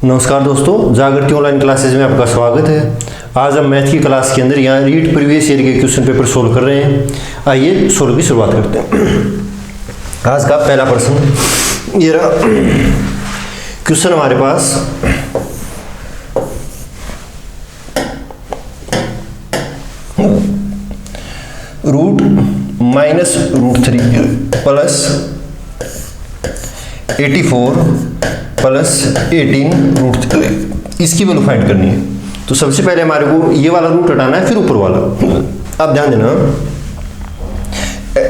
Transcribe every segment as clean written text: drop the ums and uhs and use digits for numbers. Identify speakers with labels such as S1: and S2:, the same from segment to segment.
S1: नमस्कार दोस्तों, जागृति ऑनलाइन क्लासेज में आपका स्वागत है। आज हम मैथ की क्लास के अंदर यहाँ रीड प्रीवियस ईयर के क्वेश्चन पेपर सोल्व कर रहे हैं। आइए सोल्व की शुरुआत करते हैं। आज का पहला प्रश्न ये रहा। क्वेश्चन हमारे पास root minus root 3 plus 84 plus 18 root 3 इसकी वैल्यू फाइंड करनी है। तो सबसे पहले हमारे को ये वाला रूट हटाना है, फिर ऊपर वाला। अब ध्यान देना,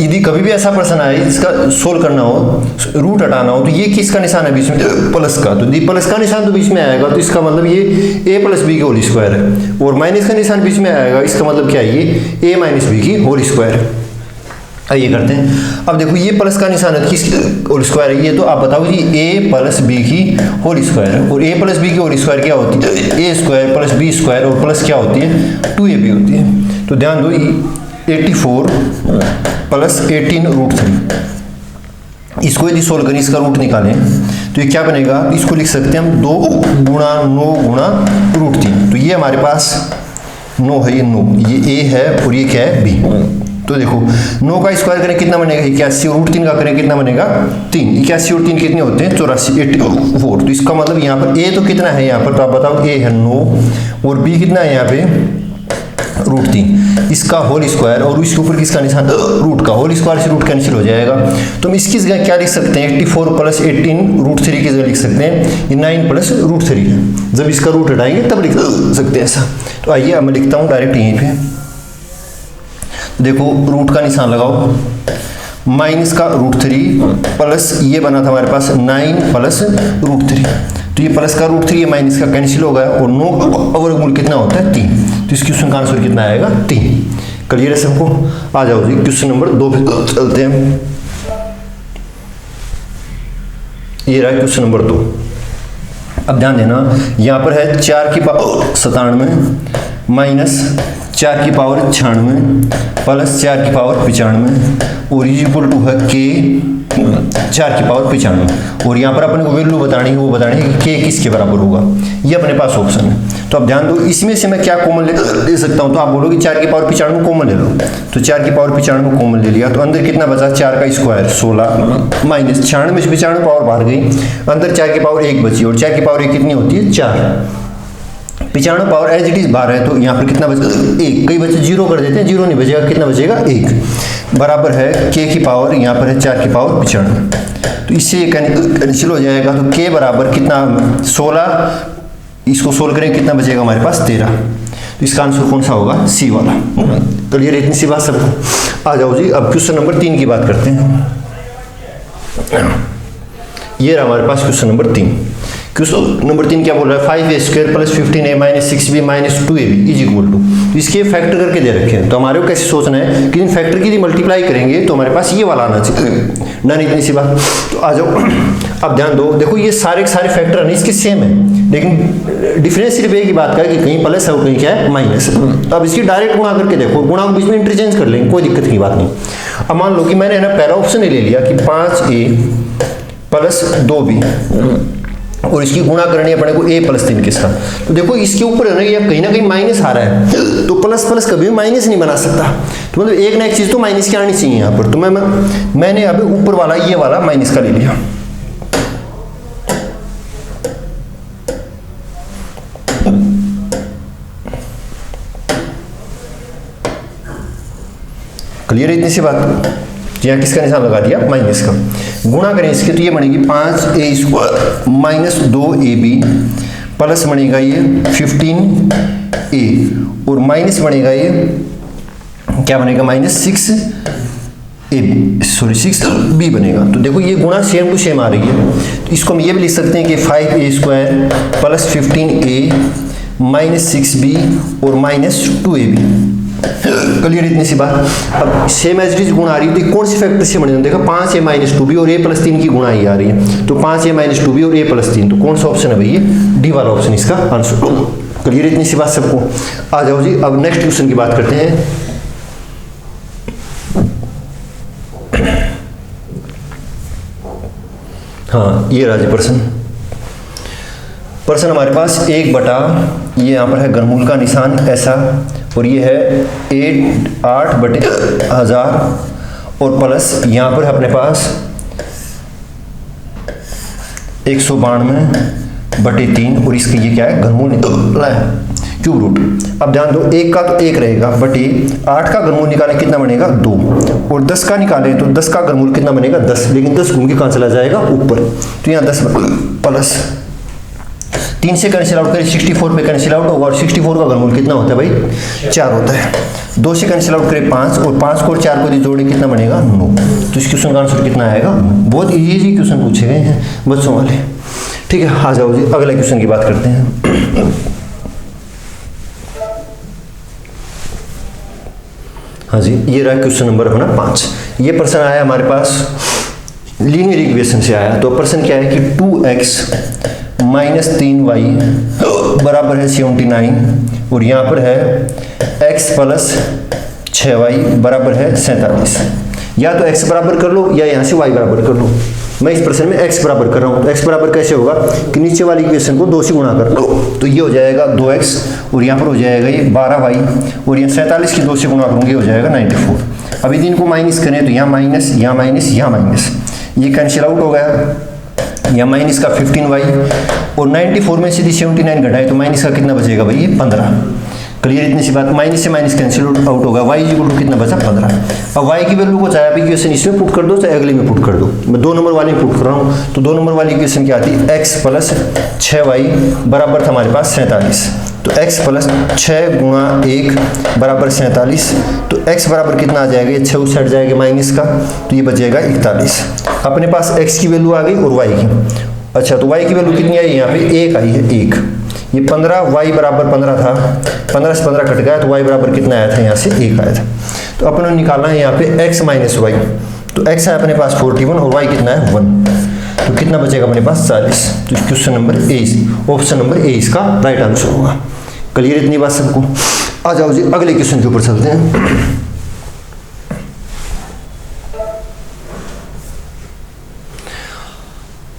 S1: यदि कभी भी ऐसा प्रश्न आए जिसका सोल्व करना हो, रूट हटाना हो, तो ये किसका निशान है बीच में? प्लस का। तो प्लस का निशान तो बीच में आएगा, तो इसका मतलब ये a प्लस बी की होल स्क्वायर है। और माइनस का निशान बीच में आएगा, इसका मतलब क्या है? ये a माइनस बी की होल स्क्वायर है। आइए करते हैं। अब देखो, ये प्लस का निशान है, किस होल स्क्वायर है ये? तो आप बताओ जी, a प्लस बी की होल स्क्वायर है। और a प्लस बी की होल स्क्वायर क्या होती है? a square plus B square और प्लस क्या होती है? 2ab होती है। तो ध्यान दो, 84 प्लस 18 रूट 3, इसको यदि सोल्व करें, इसका रूट निकालें, तो ये क्या बनेगा? इसको लिख सकते हैं हम 2 गुणा 9 गुणा रूट 3। तो ये हमारे पास 9 है, ये 9, ये a है और ये क्या है? b। तो देखो, 9 का स्क्वायर करें कितना बनेगा? 81। और रूट 3 का करें कितना बनेगा? 3। 81 और 3 कितने होते हैं? 84, 84। तो इसका मतलब यहाँ पर a तो कितना है यहाँ पर? तो आप बताओ, a है 9 और b कितना है यहाँ पे? रूट 3, इसका होल स्क्वायर। और इसके ऊपर किसका निशान? रूट का। होल स्क्वायर से रूट कैंसिल हो जाएगा। तो हम इसकी जगह क्या लिख सकते हैं? 84 प्लस 18 रूट 3 की जगह लिख सकते हैं ये 9 प्लस रूट 3 है। जब इसका रूट हटाएंगे तब लिख सकते हैं ऐसा। तो आइए अब मैं लिखता हूँ डायरेक्ट यहीं पे। देखो, रूट का निशान लगाओ, माइनस का रूट 3 प्लस ये बना था हमारे पास 9 प्लस रूट 3। तो ये प्लस का रूट 3, ये माइनस का कैंसिल हो गया। और 9 का वर्गमूल कितना होता है? 3। तो इस क्वेश्चन का आंसर कितना आएगा? 3। क्लियर है सबको? आ जाओ जी, क्वेश्चन नंबर 2 पे चलते हैं। ये रहा क्वेश्चन नंबर 2। अब ध्यान देना, यहाँ पर है 4 की पावर 97 माइनस 4 की पावर 96 प्लस 4 की पावर 95 और इक्वल टू है k 4 की पावर 95। और यहाँ पर अपने को वैल्यू बतानी है, वो बतानी है कि k किसके बराबर होगा। ये अपने पास ऑप्शन है। तो अब ध्यान दो, इसमें से मैं क्या कॉमन ले सकता हूँ? तो आप बोलोगे 4 की पावर 95 कॉमन ले लो। तो 4 की पावर 95 कॉमन ले लिया, तो अंदर कितना बचा? 4 का स्क्वायर 16 माइनस 96 में 95 पावर बाहर गई, अंदर 4 की पावर 1 बची। और 4 की पावर 1 कितनी होती है? 4। 95 पावर एज इट इज बाहर है, तो यहाँ पर कितना बचेगा? 1। कई बच्चे 0 कर देते हैं, 0 नहीं बचेगा, कितना बचेगा? 1 बराबर है k की पावर, यहाँ पर है 4 की पावर 95। तो इससे कैंसिल हो जाएगा। तो k बराबर कितना? 16। इसको सोल्व करें कितना बचेगा हमारे पास? 13। तो इसका आंसर कौन सा होगा? सी वाला। क्लियर? इतनी सी बात सबको। आ जाओ जी, अब क्वेश्चन नंबर 3 की बात करते हैं। ये रहा हमारे पास क्वेश्चन नंबर 3। क्वेश्चन नंबर 3 क्या बोल रहा है? 5a square plus 15a minus 6b minus 2ab is equal to. तो इसके फैक्टर करके दे रखे हैं। तो हमारे को कैसे सोचना है कि इन फैक्टर की यदि मल्टीप्लाई करेंगे तो हमारे पास ये वाला आना चाहिए। ना, इतनी सी बात। तो आ जाओ, अब ध्यान दो, देखो ये सारे के सारे फैक्टर है इसके सेम है, लेकिन डिफरेंस सिर्फ एक ही बात का है कि कहीं प्लस है और कहीं क्या है? माइनस। तो अब इसकी डायरेक्ट गुणा करके देखो, गुणा को बीच में इंटरचेंज कर लेंगे, कोई दिक्कत की बात नहीं। अब मान लो कि मैंने ना पहला ऑप्शन ले लिया कि 5a प्लस 2b और इसकी गुणा करनी है अपने को a प्लस 3 के साथ। तो देखो, इसके ऊपर है ना, या कहीं ना कहीं माइनस आ रहा है, तो प्लस प्लस कभी भी माइनस नहीं बना सकता। तो मतलब एक ना एक चीज तो माइनस की आनी चाहिए यहाँ पर। तो मैंने अभी ऊपर वाला ये वाला माइनस का ले लिया। क्लियर है? इतनी सी बात। यहाँ किसका निशान लगा दिया? माइनस का। गुणा करें इसके, तो ये बनेगी 5a square minus 2ab plus बनेगा ये 15a और माइनस बनेगा ये क्या बनेगा? माइनस 6b बनेगा। तो देखो, ये गुणा सेम टू सेम आ रही है। तो इसको हम ये भी लिख सकते हैं कि 5a square plus 15a minus 6b और माइनस 2ab। क्लियर? इतनी सी बात। अब सेम एज इट इज गुणा आ रही है, तो कौन सी फैक्टर से बने? देखो, 5a माइनस 2b और a प्लस 3 की गुणा ही आ रही है। तो 5a माइनस 2b और a प्लस 3, तो कौन सा ऑप्शन है भैया? डी वाला ऑप्शन इसका आंसर। क्लियर? इतनी सी बात सबको। आ जाओ जी, अब नेक्स्ट क्वेश्चन की बात करते हैं। हाँ, ये राजी प्रश्न। प्रश्न हमारे पास 1/, ये यहाँ पर है घनमूल का निशान ऐसा, और ये है 8/1000 और प्लस यहाँ पर है अपने पास 192/3 और इसके ये क्या है घनमूल निकाला है क्यूब रूट। अब ध्यान दो, 1 का तो 1 रहेगा बटे 8 का घनमूल निकालें कितना बनेगा 2, और 10 का निकालें तो 10 का घनमूल कितना बनेगा 10, लेकिन 10 घूम के कहाँ चला जाएगा ऊपर, तो यहाँ 10 प्लस 3 से कैंसिल आउट करें 64 पे कैंसिल आउट होगा, और 64 का घनमूल कितना होता है भाई 4 होता है। 2 से कैंसिल आउट करें 5, और 5 को 4 को जोड़े कितना बनेगा 9, तो इस क्वेश्चन का आंसर कितना आएगा। बहुत इजी क्वेश्चन पूछे गए हैं बच्चों वाले। ठीक है, आ जाओ जी अगले क्वेश्चन की बात करते हैं। हाँ जी, ये रहा क्वेश्चन नंबर अपना 5। ये प्रश्न आया हमारे पास लीनियर इक्वेशन से आया। तो प्रश्न क्या है कि 2x माइनस 3y बराबर है 79, और यहाँ पर है x प्लस 6y बराबर है 47। या तो x बराबर कर लो या यहाँ से y बराबर कर लो। मैं इस प्रश्न में x बराबर कर रहा हूँ, तो x बराबर कैसे होगा कि नीचे वाली इक्वेशन को 2 से गुणा कर लो, तो ये हो जाएगा 2x, और यहाँ पर हो जाएगा ये 12y, और यहाँ 47 की 2 से गुणा करूँगी हो जाएगा 94। अभी दिन को माइनस करें तो यहाँ माइनस, यहाँ माइनस, यहाँ माइनस, ये कैंसिल आउट हो गया। यहाँ माइनस का 15y, और 94 में से 79 घटाए तो माइनस का कितना बचेगा भाई 15। क्लियर इतनी सी बात। माइनस से माइनस कैंसिल आउट होगा, y इक्वल टू कितना बचा 15। अब y की वैल्यू को चाहे आप इक्वेशन इसमें पुट कर दो चाहे अगले में पुट कर दो। मैं 2 नंबर वाली में पुट कर रहा हूँ, तो 2 नंबर वाली इक्वेशन क्या आती है x प्लस 6y बराबर था हमारे पास 47। तो x प्लस 6 गुणा 1 बराबर 47, तो x बराबर कितना आ जाएगा, ये 6 उस हट जाएगा माइनस का, तो ये बचेगा 41। अपने पास x की वैल्यू आ गई और y की। अच्छा, तो y की वैल्यू कितनी आई यहाँ पे 1 आई है 1। ये 15 y बराबर 15 था, 15 से 15 कट गया तो y बराबर कितना आया था यहाँ से 1 आया था। तो अपन ने निकालना है यहाँ पे x माइनस वाई, तो x है अपने पास 41 और y कितना है 1, तो कितना बचेगा अपने पास 40। तो question number A, option number A इसका राइट आंसर होगा। क्लियर इतनी बात सबको। आ जाओ जी अगले क्वेश्चन के ऊपर चलते हैं।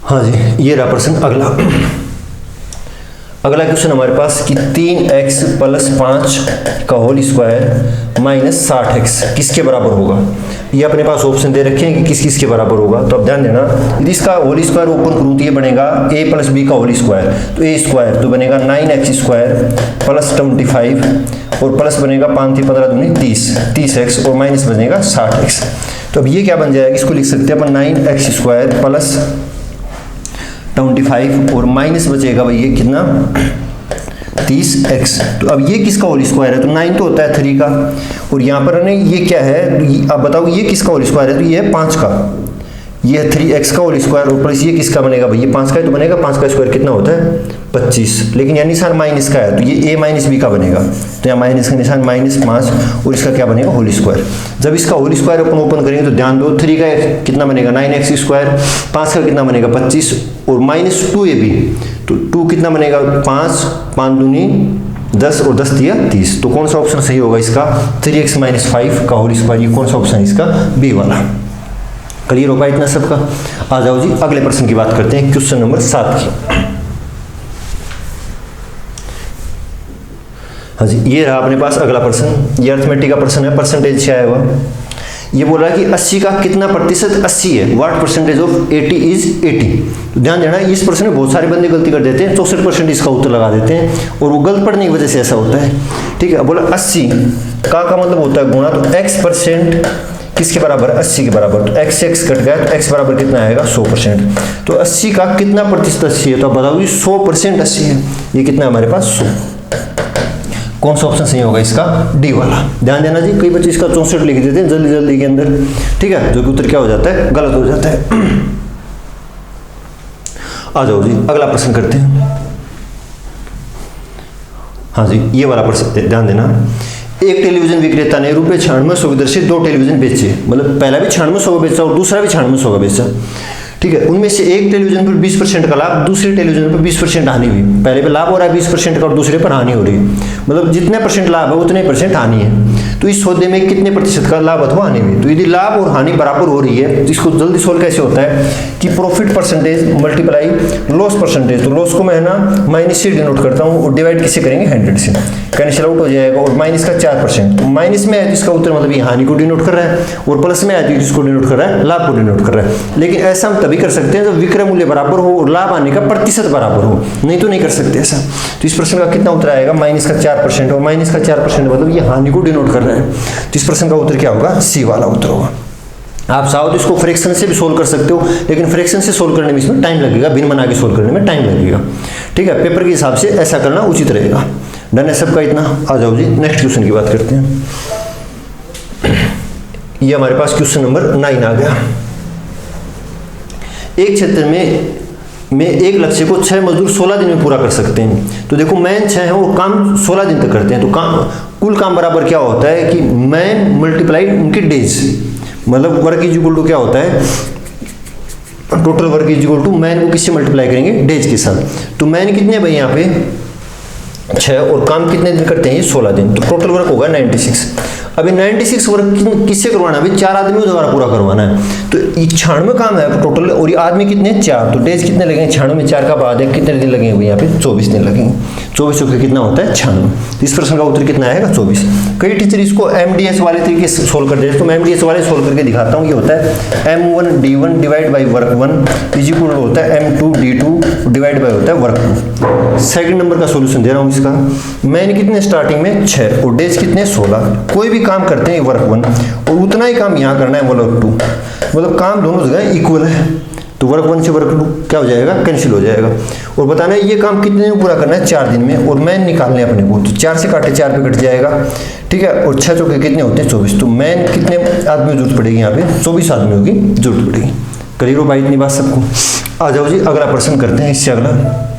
S1: हाँ जी, ये रहा प्रश्न अगला। अगला क्वेश्चन हमारे पास कि 3x प्लस 5 का होल स्क्वायर माइनस 60x किसके बराबर होगा। ये अपने पास ऑप्शन दे रखे हैं कि किस किस के बराबर होगा। तो अब ध्यान देना, यदि इसका होल स्क्वायर ओपन करूँ तो ये बनेगा a प्लस बी का होल स्क्वायर, तो a स्क्वायर तो बनेगा 9x स्क्वायर प्लस 25, और प्लस बनेगा 5 × 15 दूनी 30x, और माइनस बनेगा 60x। तो अब ये क्या बन जाएगा, इसको लिख सकते हैं अपन 9x स्क्वायर प्लस 25, और माइनस बचेगा भाई ये कितना 30x। तो अब ये किसका होल स्क्वायर है, तो 9 तो होता है 3 का, और यहाँ पर है ये क्या है, अब बताओ ये किसका होल स्क्वायर है, तो ये है 5 का, ये है 3x का होल स्क्वायर, और प्लस ये किसका बनेगा भाई, ये 5 का ही तो बनेगा, 5 का स्क्वायर कितना होता है 25, लेकिन यहाँ निशान माइनस का है तो ये a माइनस बी का बनेगा, तो यहाँ माइनस का निशान -5, और इसका क्या बनेगा होल स्क्वायर। जब इसका होल स्क्वायर अपन ओपन करेंगे तो ध्यान दो 3 का कितना बनेगा 9x स्क्वायर, 5 का कितना बनेगा 25, और -2ab, तो 2 कितना बनेगा 5, 5 दूनी 10 और 10 दिया 30। तो कौन सा ऑप्शन सही होगा इसका 3x - 5 का होल स्क्वायर, ये कौन सा ऑप्शन है इसका बी वाला। क्लियर होगा इतना सबका। आ जाओ जी अगले प्रश्न की बात करते हैं, क्वेश्चन नंबर 7 की। हाँ जी, ये रहा अपने पास अगला प्रश्न, ये अर्थमेटिक का प्रश्न है, परसेंटेज से आया हुआ। ये बोल रहा है कि 80 का कितना प्रतिशत 80 है, व्हाट परसेंटेज ऑफ 80 इज 80। तो ध्यान देना, इस प्रश्न में बहुत सारे बंदे गलती कर देते हैं, 64% इसका उत्तर लगा देते हैं, और वो गलत पढ़ने की वजह से ऐसा होता है। ठीक है, बोला 80 का मतलब होता है गुणा, तो x% किसके बराबर 80 के बराबर, तो x से x कट गया तो x बराबर कितना आएगा 100%। तो 80 का कितना प्रतिशत 80 है, तो आप बताओ 100% 80 है, ये कितना हमारे पास 100। कौन सा ऑप्शन सही होगा इसका डी वाला। ध्यान देना जी, कई बच्चे इसका 64 लिख देते हैं जल्दी जल्दी के अंदर, ठीक है, जो कि उत्तर क्या हो जाता है गलत हो जाता है। आ जाओ जी अगला प्रश्न करते हैं। हाँ जी, ये वाला प्रश्न ध्यान देना, एक टेलीविजन विक्रेता ने ₹96 की दर से 2 टेलीविजन बेचे, मतलब पहला भी 96 का बेचा और दूसरा भी 96 का बेचा। ठीक है, उनमें से एक टेलीविजन पर 20% का लाभ, दूसरे टेलीविजन पर 20% हानि हुई। पहले पे लाभ हो रहा है 20% का और दूसरे पर हानि हो रही है, मतलब जितने परसेंट लाभ है उतने परसेंट हानि है। तो इस सौदे में कितने प्रतिशत का लाभ अथवा हानि हुई। तो यदि लाभ और हानि बराबर हो रही है तो इसको जल्दी सोल्व कैसे होता है कि profit percentage multiply loss percentage. तो लॉस को मैं है ना माइनस से डिनोट करता हूँ और डिवाइड किससे करेंगे 100 से, कैंसिल आउट हो जाएगा। और माइनस का 4%, तो माइनस में है तो इसका उत्तर मतलब ये हानि को डिनोट कर रहा है, और प्लस में है तो इसको डिनोट कर रहा है लाभ को डिनोट कर रहा है। लेकिन ऐसा हम तभी कर सकते हैं जब विक्रय मूल्य बराबर हो और लाभ आने का प्रतिशत बराबर हो, नहीं तो नहीं कर सकते ऐसा। तो इस प्रश्न का कितना उत्तर आएगा, माइनस का 4%, और माइनस का 4% मतलब ये हानि को डिनोट कर रहा है। तो इस प्रश्न का उत्तर क्या होगा, सी वाला उत्तर होगा। आप चाहो तो इसको फ्रैक्शन से भी सोल्व कर सकते हो, लेकिन फ्रैक्शन से सोल्व करने में इसमें टाइम लगेगा, भिन्न बना के सोल्व करने में टाइम लगेगा। ठीक है, पेपर के हिसाब से ऐसा करना उचित रहेगा। डन है सबका इतना। आ जाओ जी नेक्स्ट क्वेश्चन की बात करते हैं। ये हमारे पास क्वेश्चन नंबर 9 आ गया। एक क्षेत्र में एक लक्ष्य को 6 मजदूर 16 दिन में पूरा कर सकते हैं। तो देखो मैन 6 है और काम 16 दिन तक करते हैं, तो काम कुल काम बराबर क्या होता है कि मैन मल्टीप्लाई उनके डेज, मतलब वर्क इज इक्वल टू क्या होता है, total work is equal to man को किससे मल्टीप्लाई करेंगे, डेज के साथ। तो मैन कितने भाई यहाँ पे 6 और काम कितने दिन करते हैं, 16 दिन, तो टोटल वर्क होगा 96। अभी 96 वर्क किससे करवाना है, अभी 4 आदमियों द्वारा पूरा करवाना है। तो 96 काम है टोटल, और ये आदमी कितने 4, तो डेज कितने लगेंगे 96 में 4 का बाद है, कितने दिन लगेंगे यहाँ पे 24 दिन लगेंगे। 24 चौके कितना होता है 96। तो इस प्रश्न का उत्तर कितना आएगा 24। कई टीचर इसको MDS वाले तरीके से सोल्व कर देते हैं, तो मैं MDS वाले सोल्व करके दिखाता हूँ। ये होता है M1D1 divide by work 1 is equal होता है M2D2 डिवाइड बाई होता है वर्क 2। सेकंड नंबर का सोल्यूशन दे रहा हूँ इसका। मैन कितने स्टार्टिंग में 6 और डेज कितने 16। कोई भी काम करते हैं वर्क 1 और उतना ही काम यहाँ करना है वर्क 2, मतलब काम दोनों जगह इक्वल है। तो वर्क 1 से वर्क 2 क्या हो जाएगा, कैंसिल हो जाएगा। और बताना है ये काम कितने दिन पूरा करना है 4 दिन में, और मैन निकालने अपने को, तो 4 से काटे 4 पे कट जाएगा। ठीक है, और 6 चौके कितने होते हैं 24। तो मैन कितने आदमी की जरूरत पड़ेगी, यहाँ पे 24 आदमियों की जरूरत पड़ेगी। क्लियर हो भाई इतनी बात सबको। आ जाओ जी अगला प्रश्न करते हैं, इससे अगला।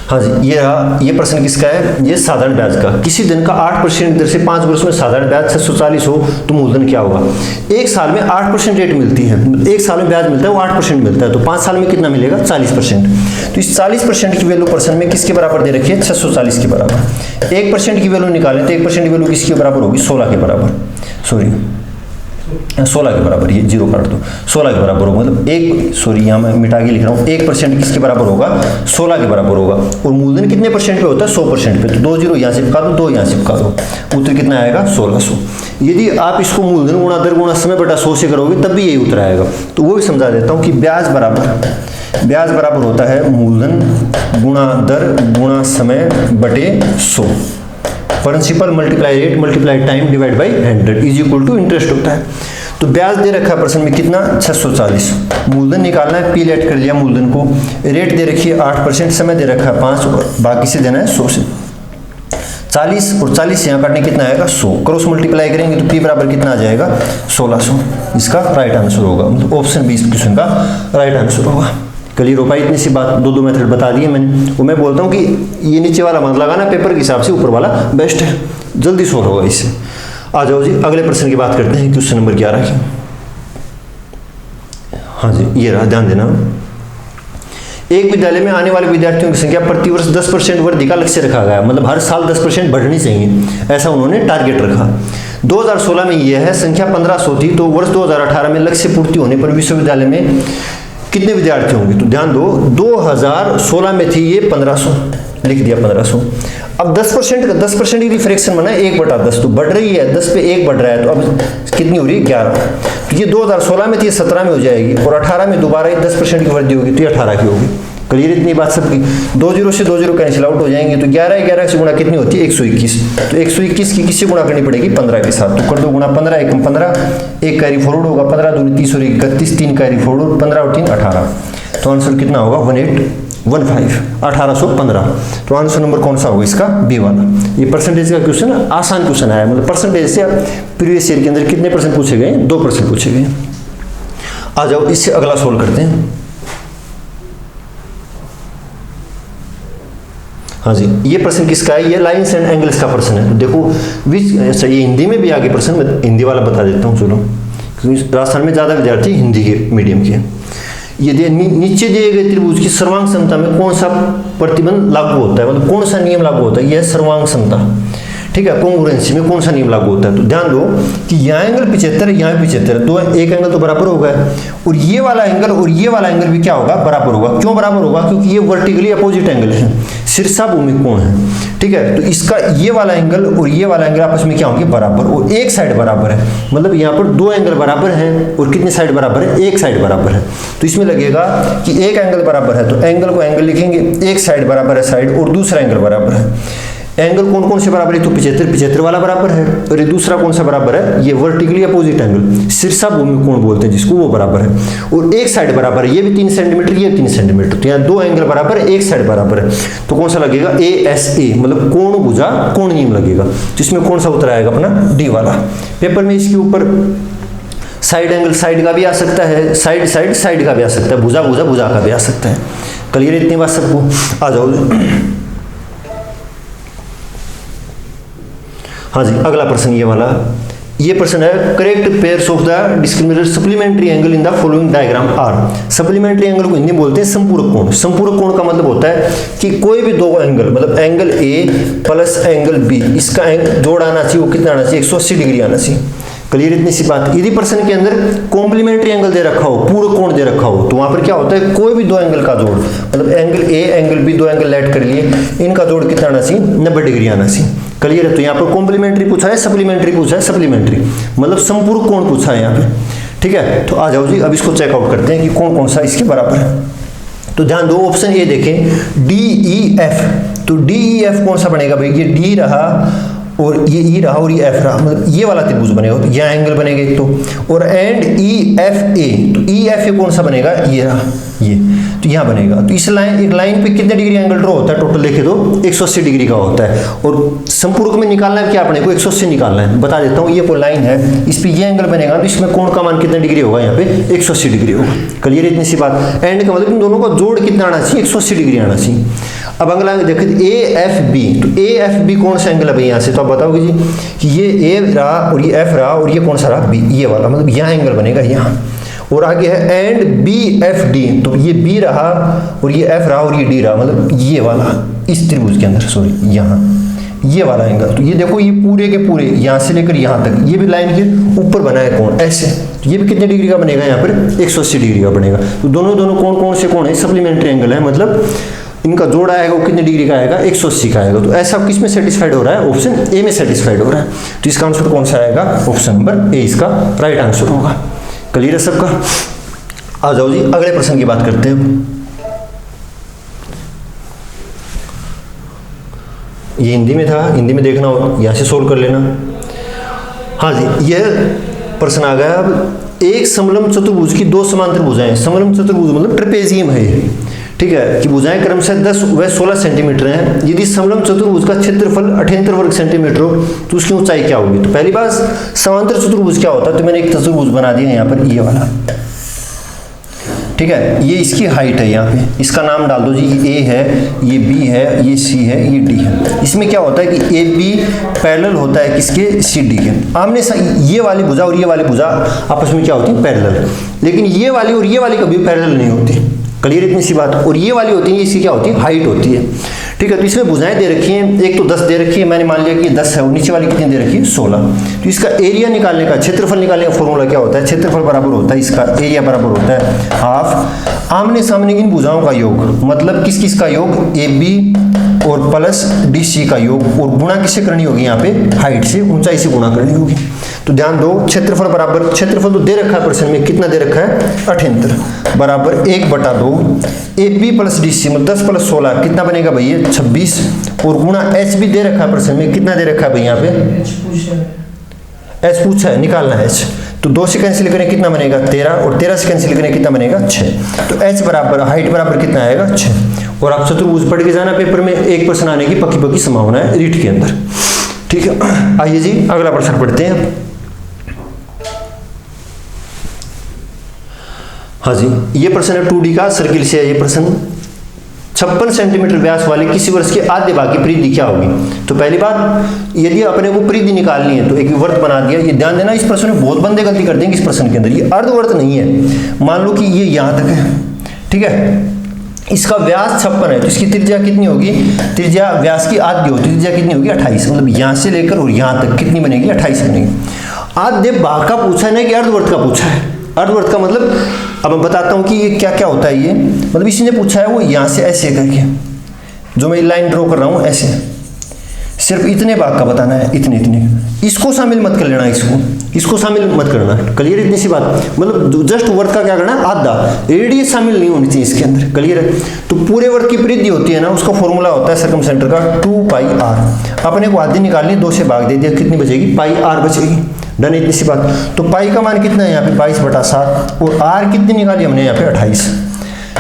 S1: हाँ जी, ये प्रश्न किसका है, ये साधारण ब्याज का। किसी धन का 8% दर से 5 वर्ष में साधारण ब्याज 640 हो तो मूलधन क्या होगा। एक साल में 8% रेट मिलती है, एक साल में ब्याज मिलता है वो 8% मिलता है, तो 5 साल में कितना मिलेगा 40%। तो इस 40% की वैल्यू परसेंट में किसके बराबर दे रखी है 640 के बराबर। 1% की वैल्यू निकालें तो 1% की वैल्यू किसके बराबर होगी 16 के बराबर, सॉरी 16 के बराबर, ये 0 काट दो, 16 के बराबर होगा, मतलब यहाँ मैं मिटा के लिख रहा हूँ। 1% किसके बराबर होगा 16 के बराबर होगा। और मूलधन कितने परसेंट पे होता है 100% पे, तो 2 0 यहाँ से चिपका दो, 2 यहाँ से चिपका दो, उत्तर कितना आएगा 1600। यदि आप इसको मूलधन गुणा दर गुणा समय बटा 100 से करोगे तब भी यही उत्तर आएगा। तो वो भी समझा देता हूँ कि ब्याज बराबर होता है मूलधन गुणा दर गुणा समय बटे 100। Principal multiply rate multiply time divide by 100 is equal to interest होता है। तो ब्याज दे रखा है प्रश्न में कितना 640, मूलधन निकालना है, पी लेट कर लिया मूलधन को, रेट दे रखी है 8%, समय दे रखा है 5 और बाकी से देना है 100 से। 40 और 40 से यहाँ काटने कितना आएगा 100, क्रॉस मल्टीप्लाई करेंगे तो पी बराबर कितना आ जाएगा 1600। इसका राइट आंसर होगा, मतलब ऑप्शन 20 क्वेश्चन का राइट आंसर होगा। क्लियर हो पाई इतनी सी बात, दो मेथड बता दिए मैंने। वो मैं बोलता हूँ कि ये नीचे वाला मत लगाना, पेपर के हिसाब से ऊपर वाला बेस्ट है, जल्दी सोल्व होगा इससे। आ जाओ जी अगले प्रश्न की बात करते हैं, क्वेश्चन नंबर 11 की। हाँ जी ये रहा, ध्यान देना। एक विद्यालय में आने वाले विद्यार्थियों की संख्या प्रतिवर्ष 10% वृद्धि का लक्ष्य रखा गया, मतलब हर साल 10% बढ़नी चाहिए, ऐसा उन्होंने टारगेट रखा। 2016 में यह है संख्या 1500 थी, तो वर्ष 2018 में लक्ष्य पूर्ति होने पर विश्वविद्यालय में कितने विद्यार्थी होंगे। तो ध्यान दो 2016 में थी ये 1500, लिख दिया 1500। अब 10% का 10% की फ्रैक्शन बना 1/10, तो बढ़ रही है 10 पे 1 बढ़ रहा है, तो अब कितनी हो रही है 11। तो ये 2016 में थी, 17 में हो जाएगी, और 18 में दोबारा 10% की वृद्धि होगी, तो ये 18 की होगी। क्लियर इतनी बात सबकी। 2 0 से 2 0 कैंसिल आउट हो जाएंगे, तो 11 से गुणा कितनी होती है 121। तो 121 की किससे गुणा करनी पड़ेगी 15 के साथ, तो कर दो गुणा 15 1 15, 1 कैरी फॉरवर्ड होगा, 15 दूनी 30 और 31, 3 कैरी फॉरवर्ड, 15 और 3 18। तो आंसर कितना होगा 1815, 1815। तो आंसर नंबर कौन सा होगा इसका बी वाला। ये परसेंटेज का क्वेश्चन आसान क्वेश्चन आया, मतलब परसेंटेज से प्रीवियस ईयर के अंदर कितने परसेंट पूछे गए 2% पूछे गए। आ जाओ इससे अगला सोल्व करते हैं। हाँ जी ये प्रश्न किसका है, ये लाइन्स एंड एंगल्स का प्रश्न है। तो देखो विच, अच्छा ये हिंदी में भी आगे प्रश्न, मैं हिंदी वाला बता देता हूँ, चलो क्योंकि राजस्थान में ज़्यादा विद्यार्थी हिंदी के मीडियम के। यदि नीचे दिए गए त्रिभुज की सर्वांग समता में कौन सा प्रतिबंध लागू होता है, मतलब कौन सा नियम लागू होता है, यह सर्वांग समता, ठीक है, कॉन्ग्रुएंसी में कौन सा नियम लागू होता है। तो ध्यान दो कि यहाँ एंगल 75, यहाँ 75, तो एक एंगल तो बराबर होगा, और ये वाला एंगल और ये वाला एंगल भी क्या होगा, बराबर होगा। क्यों बराबर होगा, क्योंकि ये वर्टिकली अपोजिट एंगल है, शीर्षा भूमि कोण है, ठीक है। तो इसका ये वाला एंगल और ये वाला एंगल आपस में क्या होंगे, बराबर, और एक साइड बराबर है, मतलब यहाँ पर दो एंगल बराबर हैं, और कितनी साइड बराबर है, एक साइड बराबर है। तो इसमें लगेगा कि एक एंगल बराबर है, तो एंगल को एंगल लिखेंगे, एक साइड बराबर है साइड, और दूसरा एंगल बराबर है। एंगल कौन कौन से बराबर है, तो 75 वाला बराबर है, और ये दूसरा कौन सा बराबर है, ये वर्टिकली अपोजिट एंगल, शीर्षा भूमि कोण बोलते हैं जिसको, वो बराबर है, और एक साइड बराबर है, ये भी 3 सेंटीमीटर, ये 3 सेंटीमीटर, तो यहाँ दो एंगल बराबर है, एक साइड बराबर है, तो कौन सा लगेगा, ASA, मतलब कोण भुजा कोण नियम लगेगा। तो इसमें कौन सा उत्तर आएगा अपना, डी वाला। पेपर में इसके ऊपर साइड एंगल साइड का भी आ सकता है, साइड साइड साइड का भी आ सकता है, भुजा भुजा भुजा का भी आ सकता है। क्लियर इतनी बात सबको, आ जाओ। हाँ जी, अगला प्रश्न ये वाला, ये प्रश्न है, correct pairs of the discriminate supplementary angle in the following diagram are. Supplementary angle को हिंदी में बोलते हैं संपूरक कोण। संपूरक कोण का मतलब होता है कि कोई भी दो एंगल, मतलब angle A plus angle B, इसका जोड़ आना चाहिए, वो कितना आना चाहिए, 180 डिग्री आना चाहिए। क्लियर इतनी सी बात। यदि प्रश्न के अंदर कॉम्प्लीमेंट्री एंगल दे रखा हो, पूरक कोण दे रखा हो, तो वहां पर क्या होता है, कोई भी दो एंगल का जोड़, मतलब एंगल ए एंगल बी, दो एंगल ऐड कर लिए, इनका जोड़ कितना आना चाहिए, 90 डिग्री आना चाहिए। क्लियर है। तो यहाँ पर कॉम्प्लीमेंट्री पूछा है, सप्लीमेंट्री पूछा है, सप्लीमेंट्री मतलब संपूरक कोण पूछा है यहाँ पे, ठीक है। तो आ जाओ जी, अब इसको चेकआउट करते हैं कि कौन कौन सा इसके बराबर है। तो ध्यान दो, ऑप्शन ए देखें, DEF, तो DEF कौन सा बनेगा भाई, ये डी रहा और ये ई रहा और ये एफ रहा, मतलब ये वाला त्रिभुज बनेगा, तो यहाँ एंगल बनेगा एक तो, और एंड EFA, तो EFA कौन सा बनेगा, ये रहा, ये तो यहाँ बनेगा। तो इस लाइन, एक लाइन पे कितने डिग्री एंगल ड्रॉ होता है, टोटल देखे तो 180 डिग्री का होता है, और संपूरक में निकालना है क्या अपने को, 180 निकालना है। बता देता हूँ, ये कोई लाइन है, इस पे ये एंगल बनेगा, तो इसमें कोण का मान कितने डिग्री होगा, यहाँ पे 180 डिग्री होगा। क्लियर इतनी सी बात। एंड का मतलब इन दोनों का जोड़ कितना आना चाहिए, 180 डिग्री आना चाहिए। अब अगला देखिए AFB, तो AFB कौन सा एंगल है भाई यहाँ से, तो आप बताओगे जी कि ये A रहा और ये F रहा और ये कौन सा रहा, B, ये वाला, मतलब यहाँ एंगल बनेगा यहाँ। और आगे है एंड BFD, तो ये B रहा और ये F रहा और ये D रहा, मतलब ये वाला, इस त्रिभुज के अंदर, सॉरी यहाँ ये वाला एंगल। तो ये देखो, ये पूरे के पूरे यहाँ से लेकर यहाँ तक, ये भी लाइन के ऊपर बना है कोण ऐसे, तो ये भी कितने डिग्री का बनेगा, यहाँ पर 180 डिग्री का बनेगा। तो दोनों दोनों कोण कौन से कोण है, सप्लीमेंट्री एंगल है, मतलब इनका जोड़ आएगा वो कितने डिग्री का आएगा, 180 का आएगा। तो ऐसा किस में सेटिस्फाइड हो रहा है, ऑप्शन ए में सेटिस्फाइड हो रहा है। तो इसका आंसर कौन सा आएगा, ऑप्शन नंबर ए इसका राइट आंसर होगा। क्लियर है सबका। आ जाओ जी, अगले प्रश्न की बात करते हैं। ये हिंदी में था, हिंदी में देखना हो यहाँ से सोल्व कर लेना। हाँ जी, यह प्रश्न आ गया। अब एक समलंब चतुर्भुज की दो समांतर भुजाएं, समलंब चतुर्भुज मतलब ट्रेपेजियम है ये, ठीक है, कि भुजाएं क्रमशः 10 व 16 सेंटीमीटर हैं। यदि समलंब चतुर्भुज का क्षेत्रफल 78 वर्ग सेंटीमीटर हो तो उसकी ऊंचाई क्या होगी। तो पहली बात, समांतर चतुर्भुज क्या होता है, तो मैंने एक चतुर्भुज बना दिया यहाँ पर, ये वाला, ठीक है, ये इसकी हाइट है, यहाँ पे इसका नाम डाल दो जी, ये A है, ये B है, ये C है, ये D है। इसमें क्या होता है कि AB पैरेलल होता है किसके, CD के। आमने ये वाली भुजा और ये वाली भुजा आपस में क्या होती है, पैरेलल, लेकिन ये वाली और ये वाली कभी पैरेलल नहीं होती। क्लियर इतनी सी बात। और ये वाली होती है, इसकी क्या होती है, हाइट होती है, ठीक है। तो इसमें भुजाएं दे रखी हैं, एक तो 10 दे रखी है, मैंने मान लिया कि 10 है, और नीचे वाली कितनी दे रखी है, 16। तो इसका एरिया निकालने का, क्षेत्रफल निकालने का फॉर्मूला क्या होता है, क्षेत्रफल बराबर होता है इसका एरिया बराबर होता है हाफ आमने सामने की इन भुजाओं का योग, मतलब किस किस का योग, AB और प्लस DC का योग, और गुणा किससे करनी होगी, यहाँ पे हाइट से, ऊंचाई से गुणा करनी होगी। तो ध्यान दो, क्षेत्रफल बराबर, क्षेत्रफल तो दे रखा है प्रश्न में, कितना दे रखा है, 78 बराबर 1/2 AB प्लस DC, मतलब 10 + 16 कितना बनेगा भैया, 26, और गुणा H भी दे रखा है प्रश्न में, कितना दे रखा है भाई यहाँ पे, H पूछा है, निकालना है H। तो 2 से कैंसिल करें कितना बनेगा, 13, और 13 से कैंसिल करें कितना बनेगा, 6। तो H बराबर हाइट बराबर कितना आएगा, 6। और आप चतुर्भुज पढ़ के जाना, पेपर में एक प्रश्न आने की पक्की पक्की संभावना है रीट के अंदर, ठीक है। आइए जी, अगला प्रश्न पढ़ते हैं। हाँ जी, ये प्रश्न है 2D का, सर्किल से है ये प्रश्न। 56 सेंटीमीटर व्यास वाले किसी वृत्त के आधे भाग की परिधि क्या होगी। तो पहली बात, यदि अपने को परिधि निकालनी है तो एक वृत्त बना दिया। ये ध्यान देना, इस प्रश्न में बहुत बंदे गलती कर देंगे इस प्रश्न के अंदर। ये अर्धवृत्त नहीं है, मान लो कि ये यहाँ तक है, ठीक है, इसका व्यास 56 है तो इसकी त्रिज्या कितनी होगी, त्रिज्या व्यास की आधी हो, त्रिज्या कितनी होगी 28, मतलब यहाँ से लेकर और यहाँ तक कितनी बनेगी 28 बनेगी। आधे भाग का पूछा है ना कि अर्धवृत्त का पूछा है। अर्धवृत्त का मतलब अब मैं बताता हूँ कि ये क्या क्या होता है। ये मतलब इसने पूछा है वो यहाँ से ऐसे करके, जो मैं लाइन ड्रॉ कर रहा हूँ ऐसे, सिर्फ इतने भाग का बताना है, इतने इतने, इसको शामिल मत कर लेना, इसको शामिल मत करना। क्लियर, इतनी सी बात। मतलब जस्ट वर्ड का क्या करना है, आधा, रेडियस शामिल नहीं होनी चाहिए इसके अंदर। क्लियर है। तो पूरे वर्ड की परिधि होती है ना, उसका फॉर्मूला होता है सर्कमसेंटर का 2πr। अपने को आधी निकालनी, 2 से भाग दे दिया, कितनी बचेगी, πr बचेगी। डन, इतनी सी बात। तो पाई का मान कितना है यहाँ पे 22/7, और r कितनी निकाली हमने यहाँ पे 28।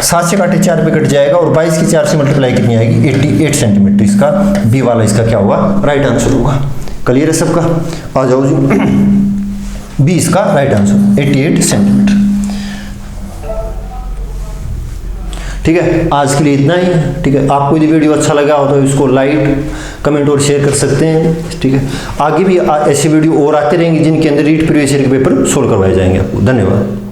S1: 7 से काटे 4 पे कट जाएगा, और 22 की 4 से मल्टीप्लाई कितनी आएगी 88 सेंटीमीटर। इसका बी वाला इसका क्या होगा, राइट आंसर होगा। क्लियर है सबका, आ जाओ जी, बी इसका राइट आंसर 88 सेंटीमीटर। ठीक है, आज के लिए इतना ही। ठीक है, आपको यदि वीडियो अच्छा लगा हो तो इसको लाइक, कमेंट और शेयर कर सकते हैं। ठीक है, आगे भी ऐसी वीडियो और आते रहेंगी जिनके अंदर रीट प्रीवियस ईयर के पेपर सोल्व करवाए जाएंगे आपको। धन्यवाद।